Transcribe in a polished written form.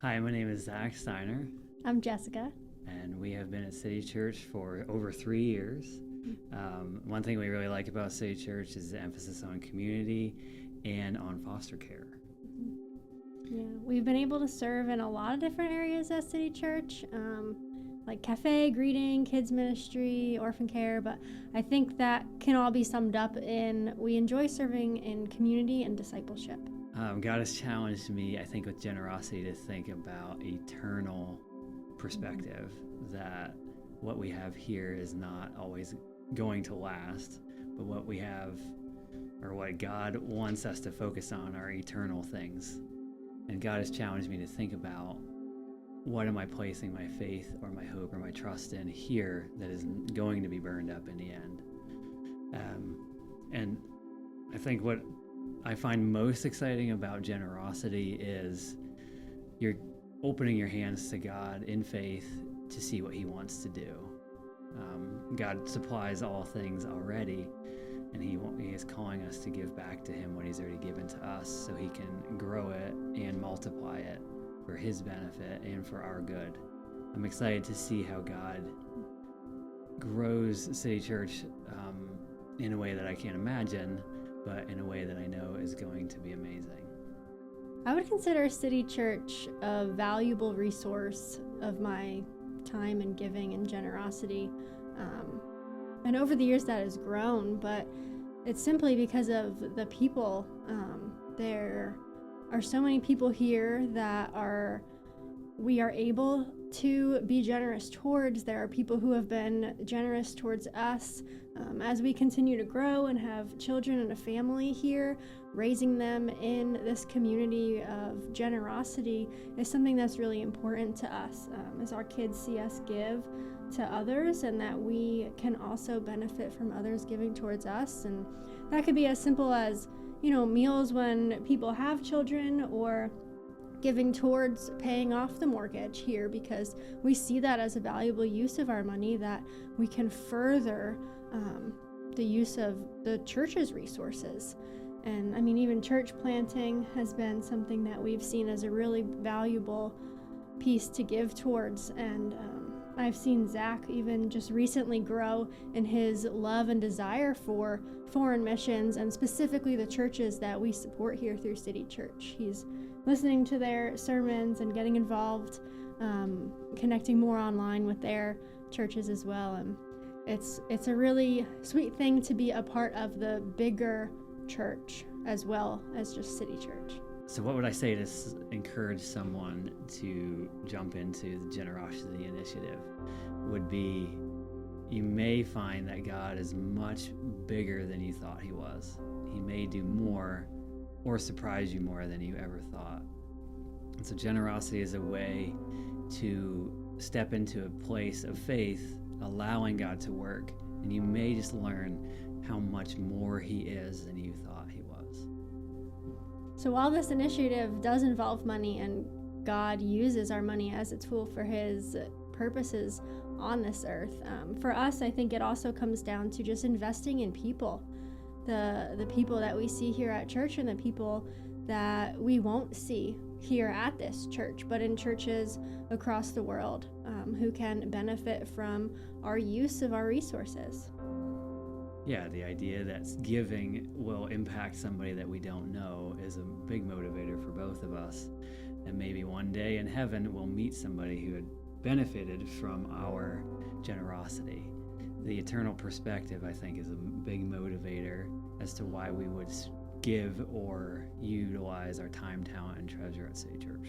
Hi, my name is Zach Stiner, I'm Jessica. and we have been at City Church for over 3 years. One thing we really like about City Church is the emphasis on community and on foster care. Yeah, we've been able to serve in a lot of different areas at City Church, like cafe, greeting, kids ministry, orphan care, but I think that can all be summed up in we enjoy serving in community and discipleship. God has challenged me, I think, with generosity to think about eternal perspective, that what we have here is not always going to last, but what we have, or what God wants us to focus on, are eternal things. And God has challenged me to think about, what am I placing my faith or my hope or my trust in here that is going to be burned up in the end? And I think what I find most exciting about generosity is you're opening your hands to God in faith to see what He wants to do. God supplies all things already, and He is calling us to give back to Him what He's already given to us, so He can grow it and multiply it for His benefit and for our good. I'm excited to see how God grows City Church in a way that I can't imagine, but in a way that I know is going to be amazing. I would consider City Church a valuable resource of my time and giving and generosity. And over the years that has grown, but it's simply because of the people. There are so many people here that we are able to be generous towards. There are people who have been generous towards us as we continue to grow and have children and a family here. Raising them in this community of generosity is something that's really important to us, as our kids see us give to others, and that we can also benefit from others giving towards us. And that could be as simple as, meals when people have children, or giving towards paying off the mortgage here, because we see that as a valuable use of our money, that we can further the use of the church's resources. And even church planting has been something that we've seen as a really valuable piece to give towards. And I've seen Zach even just recently grow in his love and desire for foreign missions, and specifically the churches that we support here through City Church. He's listening to their sermons and getting involved, connecting more online with their churches as well. And it's a really sweet thing to be a part of the bigger church as well as just City Church. So what would I say to encourage someone to jump into the generosity initiative would be, you may find that God is much bigger than you thought He was. He may do more or surprise you more than you ever thought. And so generosity is a way to step into a place of faith, allowing God to work, and you may just learn how much more He is than you thought He was. So while this initiative does involve money, and God uses our money as a tool for His purposes on this earth, for us, I think it also comes down to just investing in people. The people that we see here at church, and the people that we won't see here at this church, but in churches across the world, who can benefit from our use of our resources. Yeah, the idea that giving will impact somebody that we don't know is a big motivator for both of us. And maybe one day in heaven we'll meet somebody who had benefited from our generosity. The eternal perspective, I think, is a big motivator as to why we would give or utilize our time, talent, and treasure at City Church.